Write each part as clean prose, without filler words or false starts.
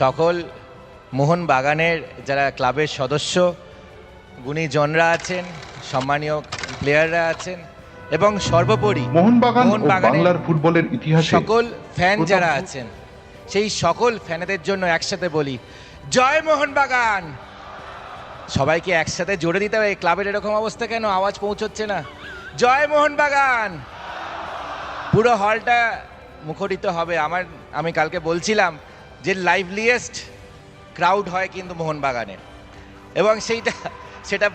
সকল মোহনবাগানের যারা ক্লাবের সদস্য, গুণীজনরা আছেন, সম্মানীয় প্লেয়াররা আছেন এবং সর্বোপরি মোহনবাগান ও বাংলার ফুটবলের ইতিহাসে সকল ফ্যান যারা আছেন, সেই সকল ফ্যানেদের জন্য একসাথে বলি জয় মোহনবাগান। সবাইকে একসাথে জোরে দিতে হবে। ক্লাবের এরকম অবস্থা কেন? আওয়াজ পৌঁছচ্ছে না। জয় মোহনবাগান। পুরো হলটা মুখরিত হবে। আমি কালকে বলছিলাম যে লাইভলিয়েস্ট ক্রাউড হয় কিন্তু মোহনবাগানের, এবং সেটা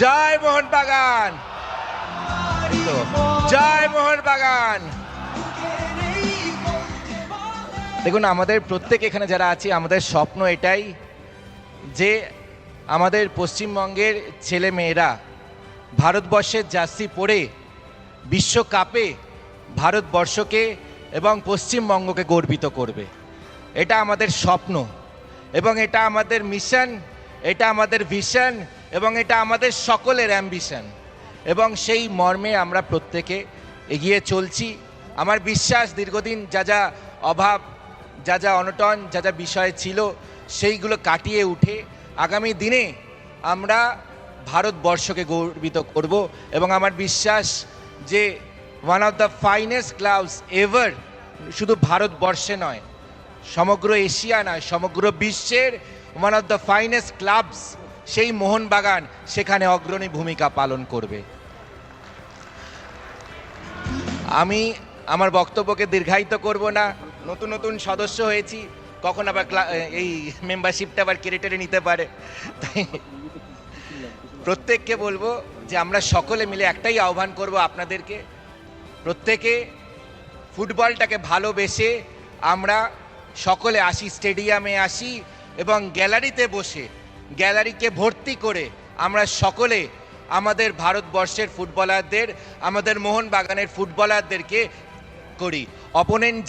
জয় মোহনবাগান, জয় মোহনবাগান। দেখুন, আমাদের প্রত্যেক এখানে যারা আছি, আমাদের স্বপ্ন এটাই যে আমাদের পশ্চিমবঙ্গের ছেলে মেয়েরা ভারতবর্ষের জার্সি পরে বিশ্বকাপে ভারতবর্ষকে এবং পশ্চিমবঙ্গকে গর্বিত করবে। এটা আমাদের স্বপ্ন এবং এটা আমাদের মিশন, এটা আমাদের ভিশন এবং এটা আমাদের সকলের অ্যাম্বিশন, এবং সেই মর্মে আমরা প্রত্যেকে এগিয়ে চলছি। আমার বিশ্বাস দীর্ঘদিন যা যা অভাব, যা যা অনটন, যা যা বিষয় ছিল, সেইগুলো কাটিয়ে উঠে আগামী দিনে আমরা ভারতবর্ষকে গর্বিত করব। এবং আমার বিশ্বাস যে one of the finest clubs ever, শুধু ভারতবর্ষে নয়, সমগ্র এশিয়া নয়, সমগ্র বিশ্বের one of the finest clubs, সেই মোহনবাগান সেখানে অগ্রণী ভূমিকা পালন করবে। আমি আমার বক্তব্যকে দীর্ঘায়িত করব না। নতুন নতুন সদস্য হয়েছি, কখন আবার এই মেম্বারশিপটা আবার কেড়ে নিতে পারে। তাই প্রত্যেককে বলবো যে আমরা সকলে মিলে একটাই আহ্বান করব আপনাদেরকে, প্রত্যেকে ফুটবলটাকে ভালোবেসে আমরা সকলে আসি, স্টেডিয়ামে আসি এবং গ্যালারিতে বসে, গ্যালারিকে ভর্তি করে আমরা সকলে আমাদের ভারতবর্ষের ফুটবলারদের, আমাদের মোহনবাগানের ফুটবলারদেরকে করি। অপোনেন্ট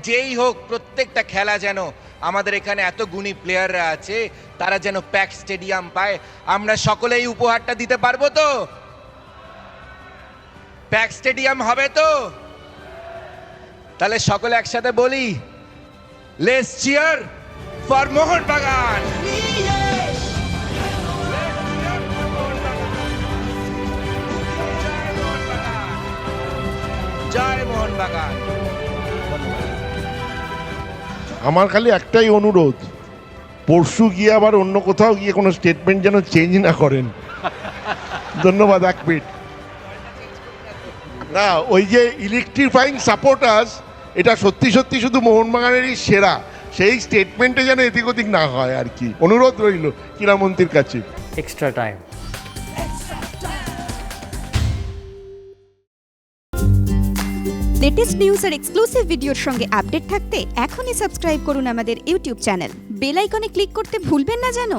যেই হোক, প্রত্যেকটা খেলা যেন আমাদের এখানে এত গুণী প্লেয়াররা আছে, তারা যেন প্যাক স্টেডিয়াম পায়। আমরা সকলে এই উপহারটা দিতে পারবো তো? প্যাক স্টেডিয়াম হবে তো? তাহলে সকলে একসাথে বলি, লেটস চিয়ার ফর মোহনবাগান। জয় মোহনবাগান। আমার খালি একটাই অনুরোধ, পরশু গিয়ে আবার অন্য কোথাও গিয়ে কোনো স্টেটমেন্ট যেন চেঞ্জ না করেন। ধন্যবাদ। এক মিনিট না, ওই যে ইলেকট্রিফাইং সাপোর্টার্স, এটা সত্যি সত্যি শুধু মোহনবাগানেরই সেরা, সেই স্টেটমেন্টে যেন এদিক ওদিক না হয় আর কি। অনুরোধ রইল ক্রীড়ামন্ত্রীর কাছে। Extra time. লেটেস্ট নিউজ আর এক্সক্লুসিভ ভিডিওর সঙ্গে আপডেট থাকতে এখনই সাবস্ক্রাইব করুন আমাদের ইউটিউব চ্যানেল। বেল আইকনে ক্লিক করতে ভুলবেন না যেন।